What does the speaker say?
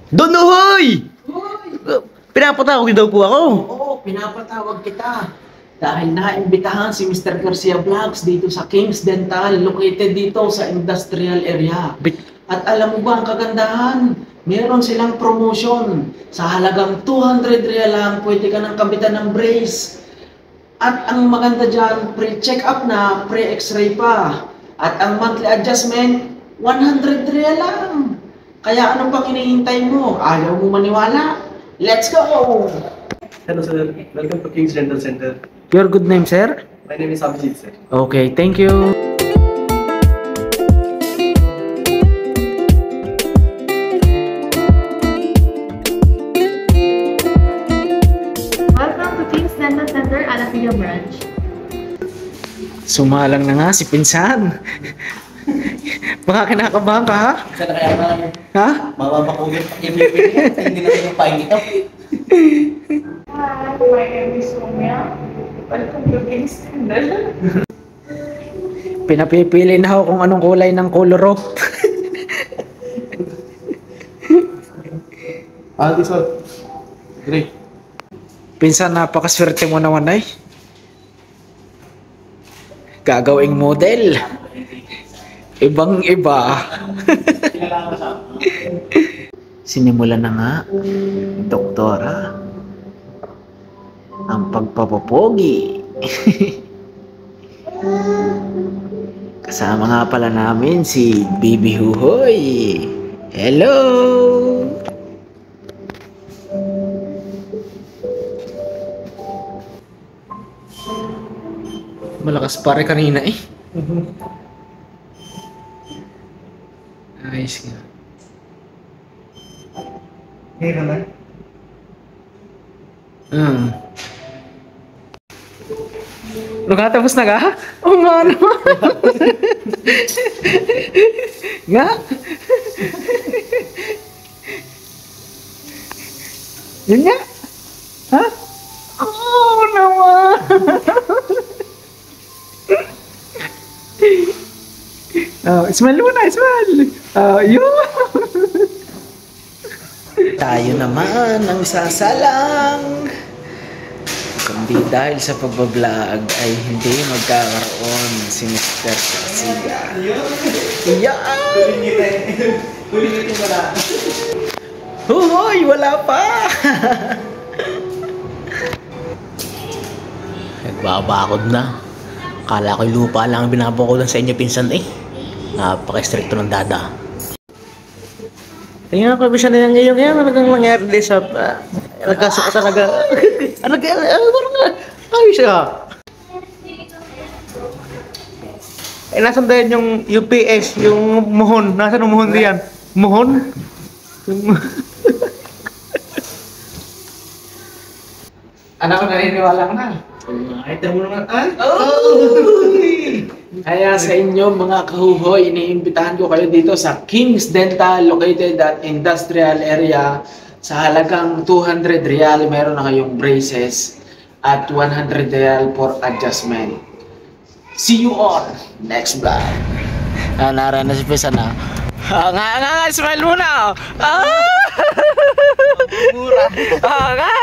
Donoy! Pinapatawag daw po ako. Oo, pinapatawag kita. Dahil naimbitahan si Mr. Garcia Vlogs dito sa King's Dental, located dito sa industrial area. At alam mo ba ang kagandahan? Meron silang promotion. Sa halagang 200 real lang, pwede ka nang kabitan ng brace. At ang maganda dyan, pre-check-up na, pre-x-ray pa. At ang monthly adjustment, 100 real lang. Kaya ano pang hinihintay mo? Ayaw mo maniwala? Let's go! Hello sir, welcome to King's Dental Center. Your good name, sir? My name is Abhijit sir. Okay, thank you. Welcome to King's Dental Center, Alapia Branch. Sumalang na nga si Pinsan. Baka kinakabahan ka, ha? Sana kaya naman, Ha? mababakugin pa i-bibigyan, hindi na kayo pahingi ito. Hi, my name is Soumya. Welcome to King's Dental. Pinapipili na ako kung anong kulay ng koloro. This one. Great. Pinsan, napakaswerte mo naman ay. Gagawing model. Ibang iba. Sinimulan na nga, doktora, ang pagpapapogi. Kasama nga pala namin si Bibi Huhoy. Hello! Malakas pare kanina eh. Ayos nga. Hey, naman. Nakatapos na ka? Oo nga naman. Nga? Yun nga? Ha? Oo naman. Smile muna, smile. Yun. Tayo naman ang sasalang. Kundi dahil sa pagbablog ay hindi magkakaroon si Mr. Garcia. Kulitin mo na. Huhoy, wala pa. Nagbabakod na. Kala ko'y lupa lang ang binabakudan sa inyo, pinsan eh. Napaka-stricto ng dada. Tingnan ko bisa na ngayon yan. Ano kang nangyari din sa... nagkasuka talaga. Ano nga? Ayos siya. Eh, nasan din yung UPS, yung muhon? Nasaan yung muhon diyan? Muhon? Anak ko, naniniwala ka na. Item mo naman. Kaya sa inyo mga kahuhoy, iniimbitahan ko kayo dito sa King's Dental, located at industrial area. Sa halagang 200 real, meron na kayong braces at 100 real for adjustment. See you on next vlog. Nara na si Pesa na. Nga, smile muna. Mura. Nga.